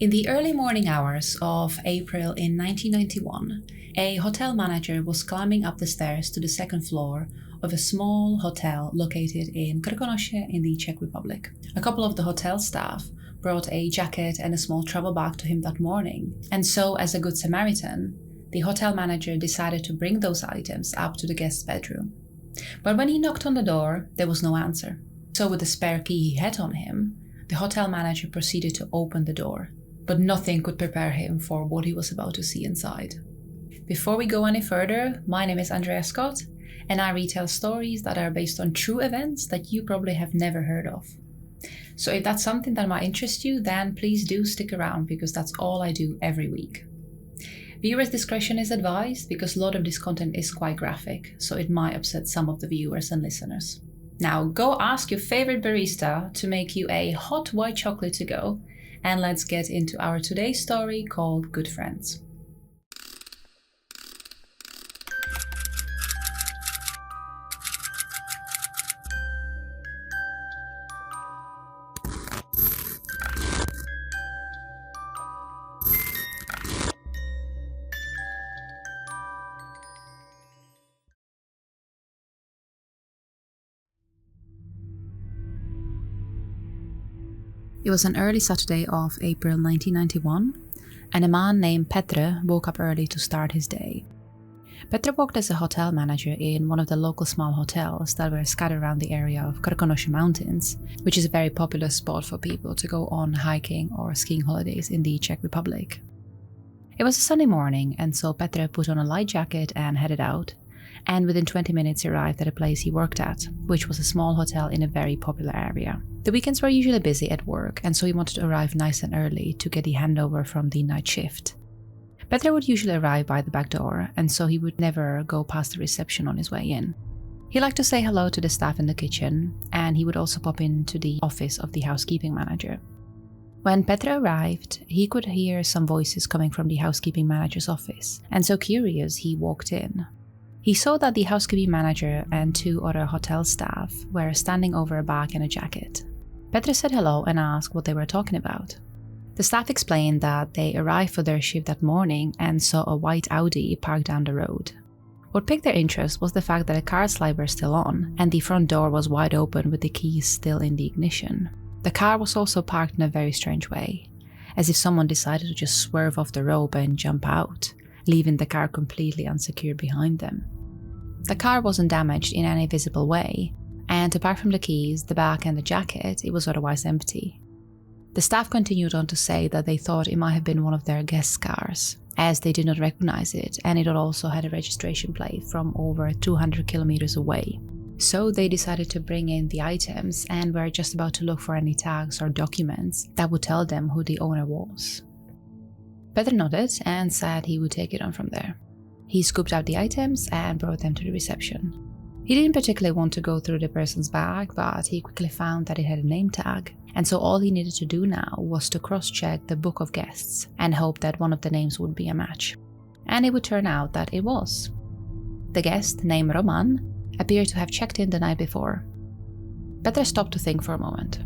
In the early morning hours of April in 1991, a hotel manager was climbing up the stairs to the second floor of a small hotel located in Krkonoše in the Czech Republic. A couple of the hotel staff brought a jacket and a small travel bag to him that morning, and so as a good Samaritan, the hotel manager decided to bring those items up to the guest's bedroom. But when he knocked on the door, there was no answer. So with the spare key he had on him, the hotel manager proceeded to open the door, but nothing could prepare him for what he was about to see inside. Before we go any further, my name is Andrea Scott, and I retell stories that are based on true events that you probably have never heard of. So if that's something that might interest you, then please do stick around, because that's all I do every week. Viewers' discretion is advised because a lot of this content is quite graphic, so it might upset some of the viewers and listeners. Now go ask your favorite barista to make you a hot white chocolate to go, and let's get into our today's story called Good Friends. It was an early Saturday of April 1991, and a man named Petr woke up early to start his day. Petr worked as a hotel manager in one of the local small hotels that were scattered around the area of Krkonoše Mountains, which is a very popular spot for people to go on hiking or skiing holidays in the Czech Republic. It was a sunny morning, and so Petr put on a light jacket and headed out, and within 20 minutes he arrived at a place he worked at, which was a small hotel in a very popular area. The weekends were usually busy at work, and so he wanted to arrive nice and early to get the handover from the night shift. Petr would usually arrive by the back door, and so he would never go past the reception on his way in. He liked to say hello to the staff in the kitchen, and he would also pop into the office of the housekeeping manager. When Petr arrived, he could hear some voices coming from the housekeeping manager's office, and so curious, he walked in. He saw that the housekeeping manager and two other hotel staff were standing over a bag and a jacket. Petr said hello and asked what they were talking about. The staff explained that they arrived for their shift that morning and saw a white Audi parked down the road. What piqued their interest was the fact that the car's lights were still on and the front door was wide open with the keys still in the ignition. The car was also parked in a very strange way, as if someone decided to just swerve off the road and jump out, leaving the car completely unsecured behind them. The car wasn't damaged in any visible way, and apart from the keys, the bag and the jacket, it was otherwise empty. The staff continued on to say that they thought it might have been one of their guests' cars, as they did not recognize it, and it also had a registration plate from over 200 kilometers away. So they decided to bring in the items and were just about to look for any tags or documents that would tell them who the owner was. Petr nodded and said he would take it on from there. He scooped out the items and brought them to the reception. He didn't particularly want to go through the person's bag, but he quickly found that it had a name tag, and so all he needed to do now was to cross-check the book of guests and hope that one of the names would be a match. And it would turn out that it was. The guest, named Roman, appeared to have checked in the night before. Petr stopped to think for a moment.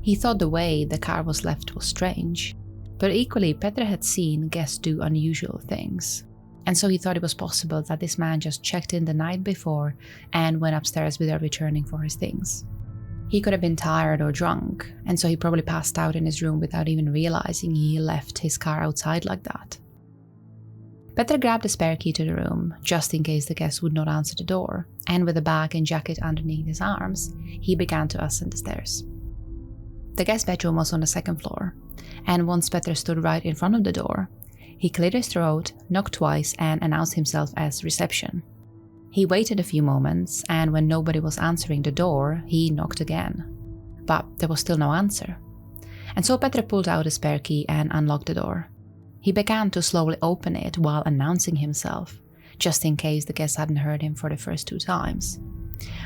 He thought the way the car was left was strange, but equally Petr had seen guests do unusual things. And so he thought it was possible that this man just checked in the night before and went upstairs without returning for his things. He could have been tired or drunk, and so he probably passed out in his room without even realizing he left his car outside like that. Petr grabbed a spare key to the room, just in case the guest would not answer the door, and with a bag and jacket underneath his arms, he began to ascend the stairs. The guest bedroom was on the second floor, and once Petr stood right in front of the door, he cleared his throat, knocked twice, and announced himself as reception. He waited a few moments, and when nobody was answering the door, he knocked again. But there was still no answer. And so Petr pulled out a spare key and unlocked the door. He began to slowly open it while announcing himself, just in case the guest hadn't heard him for the first 2 times.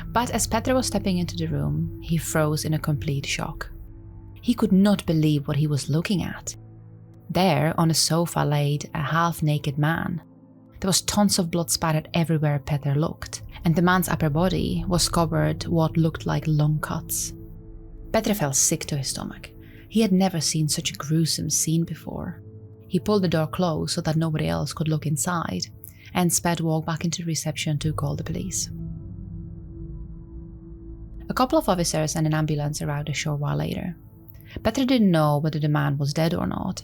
But as Petr was stepping into the room, he froze in a complete shock. He could not believe what he was looking at. There, on a sofa, laid a half-naked man. There was tons of blood spattered everywhere Petr looked, and the man's upper body was covered what looked like long cuts. Petr felt sick to his stomach. He had never seen such a gruesome scene before. He pulled the door closed so that nobody else could look inside, and sped walked back into reception to call the police. A couple of officers and an ambulance arrived a short while later. Petr didn't know whether the man was dead or not,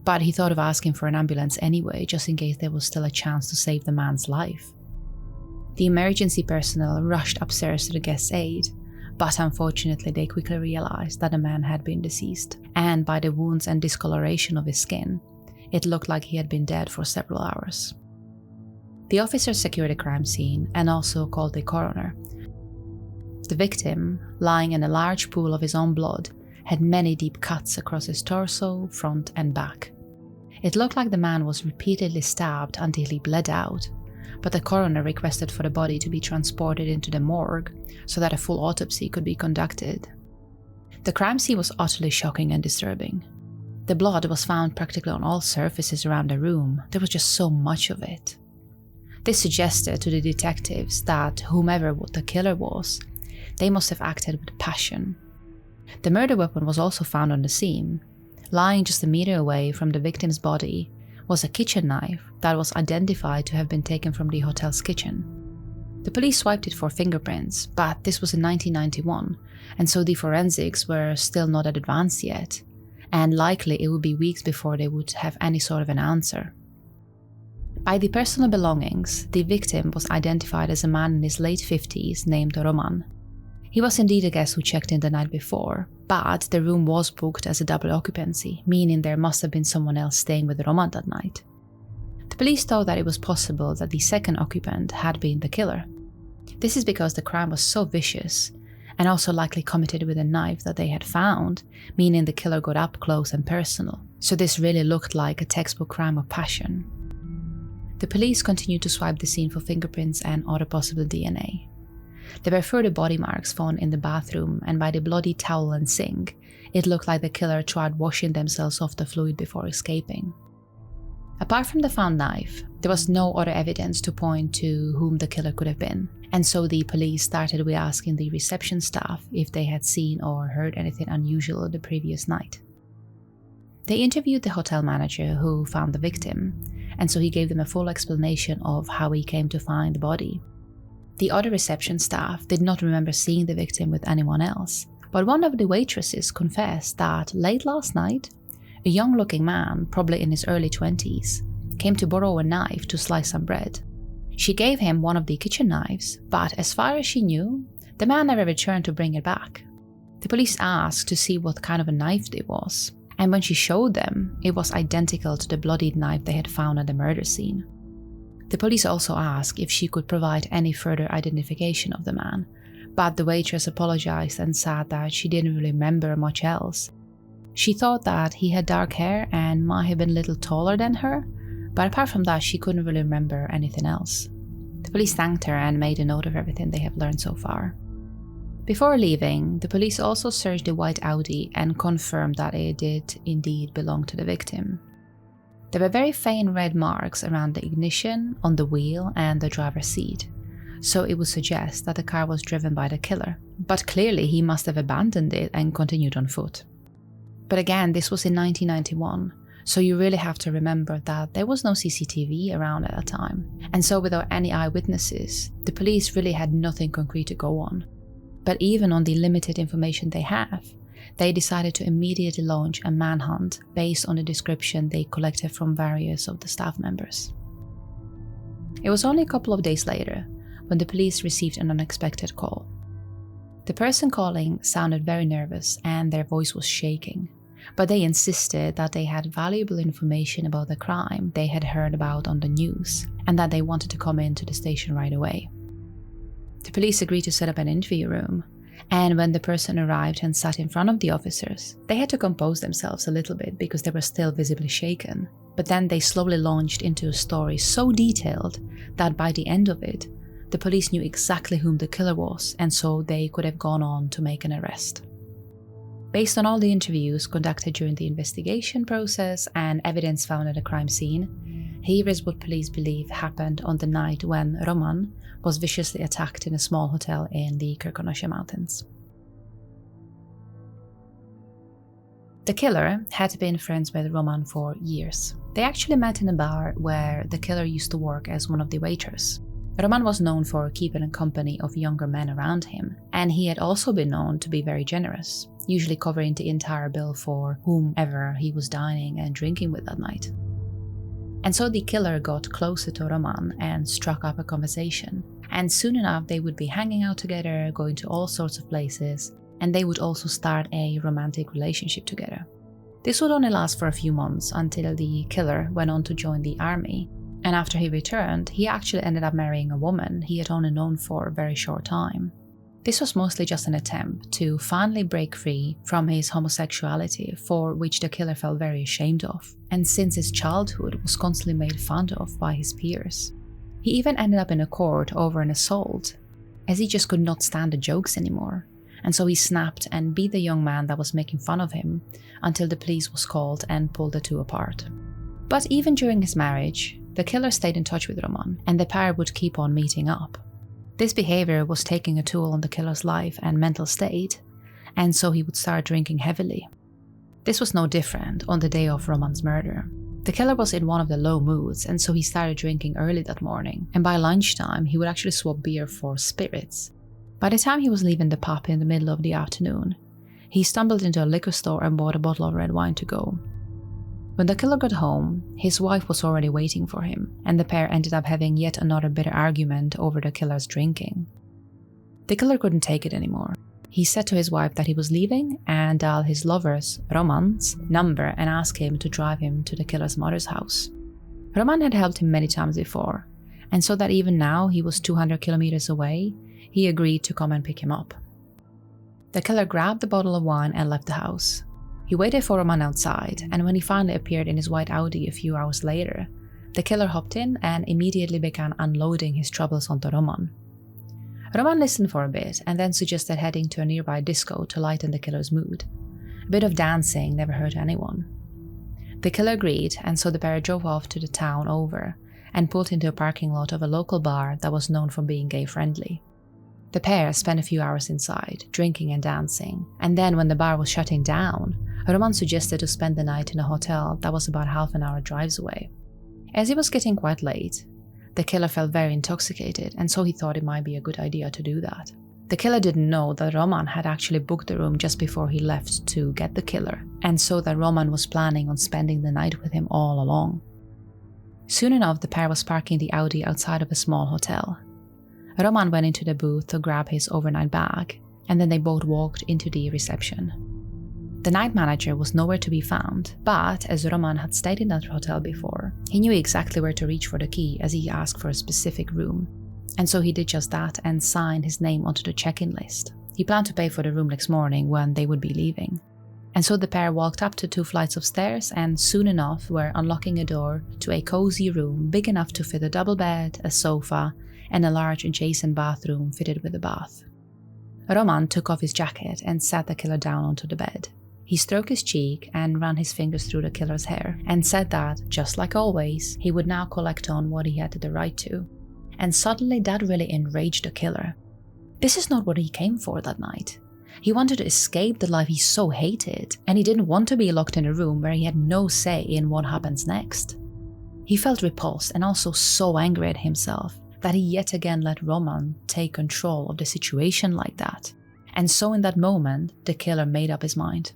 but he thought of asking for an ambulance anyway, just in case there was still a chance to save the man's life. The emergency personnel rushed upstairs to the guest's aid, but unfortunately they quickly realized that the man had been deceased, and by the wounds and discoloration of his skin, it looked like he had been dead for several hours. The officers secured the crime scene and also called the coroner. The victim, lying in a large pool of his own blood, had many deep cuts across his torso, front and back. It looked like the man was repeatedly stabbed until he bled out, but the coroner requested for the body to be transported into the morgue so that a full autopsy could be conducted. The crime scene was utterly shocking and disturbing. The blood was found practically on all surfaces around the room. There was just so much of it. This suggested to the detectives that whomever the killer was, they must have acted with passion. The murder weapon was also found on the scene. Lying just a meter away from the victim's body was a kitchen knife that was identified to have been taken from the hotel's kitchen. The police swiped it for fingerprints, but this was in 1991, and so the forensics were still not that advanced yet, and likely it would be weeks before they would have any sort of an answer. By the personal belongings, the victim was identified as a man in his late 50s named Roman. He was indeed a guest who checked in the night before, but the room was booked as a double occupancy, meaning there must have been someone else staying with Roman that night. The police thought that it was possible that the second occupant had been the killer. This is because the crime was so vicious, and also likely committed with a knife that they had found, meaning the killer got up close and personal. So this really looked like a textbook crime of passion. The police continued to swipe the scene for fingerprints and other possible DNA. There were further body marks found in the bathroom, and by the bloody towel and sink, it looked like the killer tried washing themselves off the fluid before escaping. Apart from the found knife, there was no other evidence to point to whom the killer could have been, and so the police started with asking the reception staff if they had seen or heard anything unusual the previous night. They interviewed the hotel manager who found the victim, and so he gave them a full explanation of how he came to find the body. The other reception staff did not remember seeing the victim with anyone else, but one of the waitresses confessed that late last night, a young-looking man, probably in his early 20s, came to borrow a knife to slice some bread. She gave him one of the kitchen knives, but as far as she knew, the man never returned to bring it back. The police asked to see what kind of a knife it was, and when she showed them, it was identical to the bloodied knife they had found at the murder scene. The police also asked if she could provide any further identification of the man, but the waitress apologized and said that she didn't really remember much else. She thought that he had dark hair and might have been a little taller than her, but apart from that she couldn't really remember anything else. The police thanked her and made a note of everything they have learned so far. Before leaving, the police also searched the white Audi and confirmed that it did indeed belong to the victim. There were very faint red marks around the ignition, on the wheel and the driver's seat, so it would suggest that the car was driven by the killer, but clearly he must have abandoned it and continued on foot. But again, this was in 1991, so you really have to remember that there was no CCTV around at the time, and so without any eyewitnesses, the police really had nothing concrete to go on. But even on the limited information they have, they decided to immediately launch a manhunt based on the description they collected from various of the staff members. It was only a couple of days later when the police received an unexpected call. The person calling sounded very nervous and their voice was shaking, but they insisted that they had valuable information about the crime they had heard about on the news and that they wanted to come into the station right away. The police agreed to set up an interview room, and when the person arrived and sat in front of the officers, they had to compose themselves a little bit because they were still visibly shaken. But then they slowly launched into a story so detailed that by the end of it, the police knew exactly whom the killer was, and so they could have gone on to make an arrest. Based on all the interviews conducted during the investigation process and evidence found at the crime scene, here is what police believe happened on the night when Roman was viciously attacked in a small hotel in the Kirkonoše Mountains. The killer had been friends with Roman for years. They actually met in a bar where the killer used to work as one of the waiters. Roman was known for keeping a company of younger men around him, and he had also been known to be very generous, usually covering the entire bill for whomever he was dining and drinking with that night. And so the killer got closer to Roman and struck up a conversation, and soon enough they would be hanging out together, going to all sorts of places, and they would also start a romantic relationship together. This would only last for a few months until the killer went on to join the army, and after he returned, he actually ended up marrying a woman he had only known for a very short time. This was mostly just an attempt to finally break free from his homosexuality, for which the killer felt very ashamed of, and since his childhood was constantly made fun of by his peers. He even ended up in a court over an assault, as he just could not stand the jokes anymore, and so he snapped and beat the young man that was making fun of him until the police was called and pulled the two apart. But even during his marriage, the killer stayed in touch with Roman, and the pair would keep on meeting up. This behavior was taking a toll on the killer's life and mental state, and so he would start drinking heavily. This was no different on the day of Roman's murder. The killer was in one of the low moods, and so he started drinking early that morning, and by lunchtime he would actually swap beer for spirits. By the time he was leaving the pub in the middle of the afternoon, he stumbled into a liquor store and bought a bottle of red wine to go. When the killer got home, his wife was already waiting for him, and the pair ended up having yet another bitter argument over the killer's drinking. The killer couldn't take it anymore. He said to his wife that he was leaving and dialed his lover's, Roman's, number and asked him to drive him to the killer's mother's house. Roman had helped him many times before, and so that even now he was 200 kilometers away, he agreed to come and pick him up. The killer grabbed the bottle of wine and left the house. He waited for Roman outside, and when he finally appeared in his white Audi a few hours later, the killer hopped in and immediately began unloading his troubles onto Roman. Roman listened for a bit and then suggested heading to a nearby disco to lighten the killer's mood. A bit of dancing never hurt anyone. The killer agreed, and so the pair drove off to the town over and pulled into a parking lot of a local bar that was known for being gay-friendly. The pair spent a few hours inside, drinking and dancing, and then when the bar was shutting down, Roman suggested to spend the night in a hotel that was about half an hour drives away. As it was getting quite late, the killer felt very intoxicated, and so he thought it might be a good idea to do that. The killer didn't know that Roman had actually booked the room just before he left to get the killer, and so that Roman was planning on spending the night with him all along. Soon enough, the pair was parking the Audi outside of a small hotel. Roman went into the booth to grab his overnight bag, and then they both walked into the reception. The night manager was nowhere to be found, but as Roman had stayed in that hotel before, he knew exactly where to reach for the key as he asked for a specific room. And so he did just that and signed his name onto the check-in list. He planned to pay for the room next morning when they would be leaving. And so the pair walked up to 2 flights of stairs and soon enough were unlocking a door to a cozy room big enough to fit a double bed, a sofa, and a large adjacent bathroom fitted with a bath. Roman took off his jacket and sat the killer down onto the bed. He stroked his cheek and ran his fingers through the killer's hair and said that, just like always, he would now collect on what he had the right to. And suddenly that really enraged the killer. This is not what he came for that night. He wanted to escape the life he so hated, and he didn't want to be locked in a room where he had no say in what happens next. He felt repulsed and also so angry at himself that he yet again let Roman take control of the situation like that. And so in that moment, the killer made up his mind.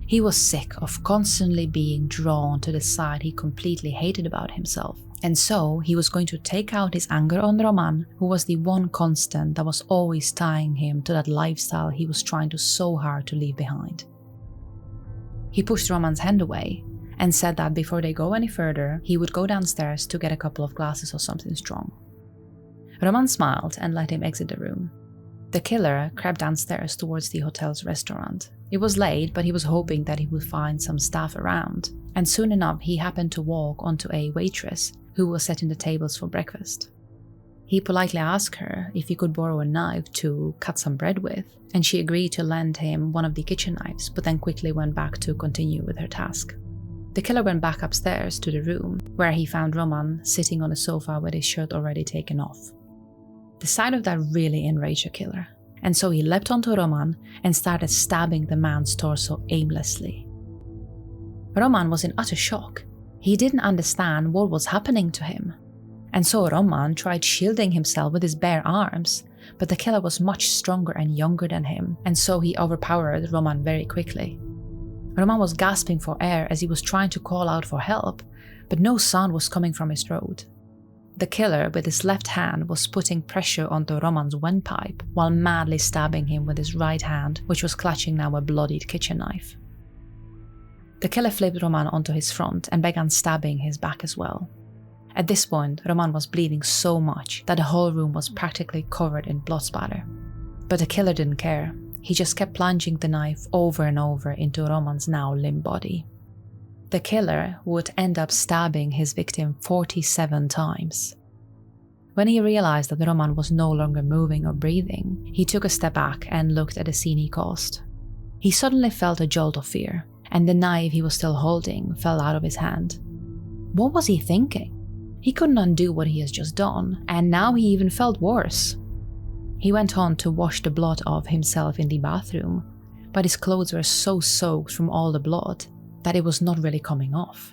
He was sick of constantly being drawn to the side he completely hated about himself, and so he was going to take out his anger on Roman, who was the one constant that was always tying him to that lifestyle he was trying so hard to leave behind. He pushed Roman's hand away and said that before they go any further, he would go downstairs to get a couple of glasses of something strong. Roman smiled and let him exit the room. The killer crept downstairs towards the hotel's restaurant. It was late, but he was hoping that he would find some staff around, and soon enough he happened to walk onto a waitress who was setting the tables for breakfast. He politely asked her if he could borrow a knife to cut some bread with, and she agreed to lend him one of the kitchen knives, but then quickly went back to continue with her task. The killer went back upstairs to the room, where he found Roman sitting on a sofa with his shirt already taken off. The sight of that really enraged the killer, and so he leapt onto Roman and started stabbing the man's torso aimlessly. Roman was in utter shock. He didn't understand what was happening to him. And so Roman tried shielding himself with his bare arms, but the killer was much stronger and younger than him, and so he overpowered Roman very quickly. Roman was gasping for air as he was trying to call out for help, but no sound was coming from his throat. The killer, with his left hand, was putting pressure onto Roman's windpipe while madly stabbing him with his right hand, which was clutching now a bloodied kitchen knife. The killer flipped Roman onto his front and began stabbing his back as well. At this point, Roman was bleeding so much that the whole room was practically covered in blood spatter. But the killer didn't care. He just kept plunging the knife over and over into Roman's now limp body. The killer would end up stabbing his victim 47 times. When he realized that Roman was no longer moving or breathing, he took a step back and looked at the scene he caused. He suddenly felt a jolt of fear, and the knife he was still holding fell out of his hand. What was he thinking? He couldn't undo what he has just done, and now he even felt worse. He went on to wash the blood off himself in the bathroom, but his clothes were so soaked from all the blood that it was not really coming off.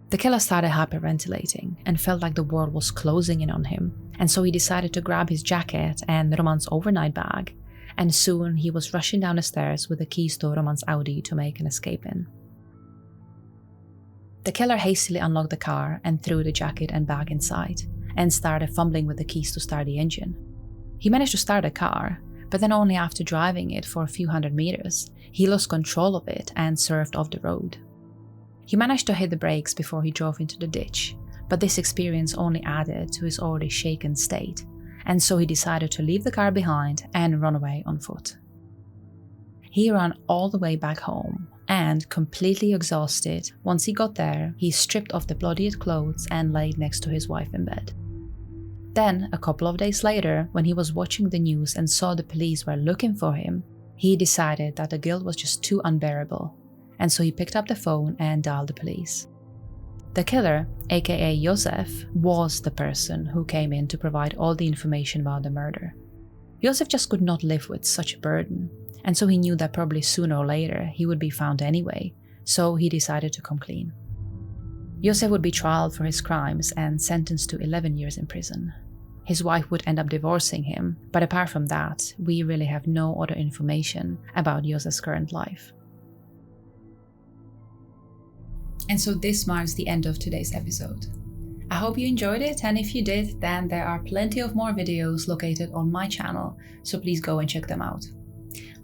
The killer started hyperventilating and felt like the world was closing in on him, and so he decided to grab his jacket and Roman's overnight bag, and soon he was rushing down the stairs with the keys to Roman's Audi to make an escape in. The killer hastily unlocked the car and threw the jacket and bag inside, and started fumbling with the keys to start the engine. He managed to start the car, but then only after driving it for a few hundred meters, he lost control of it and swerved off the road. He managed to hit the brakes before he drove into the ditch, but this experience only added to his already shaken state, and so he decided to leave the car behind and run away on foot. He ran all the way back home, and, completely exhausted, once he got there, he stripped off the bloodied clothes and laid next to his wife in bed. Then, a couple of days later, when he was watching the news and saw the police were looking for him, he decided that the guilt was just too unbearable, and so he picked up the phone and dialed the police. The killer, aka Josef, was the person who came in to provide all the information about the murder. Josef just could not live with such a burden, and so he knew that probably sooner or later he would be found anyway, so he decided to come clean. Josef would be trialed for his crimes and sentenced to 11 years in prison. His wife would end up divorcing him, but apart from that, we really have no other information about Josef's current life. And so this marks the end of today's episode. I hope you enjoyed it, and if you did, then there are plenty of more videos located on my channel, so please go and check them out.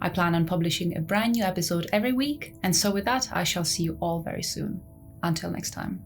I plan on publishing a brand new episode every week, and so with that, I shall see you all very soon. Until next time.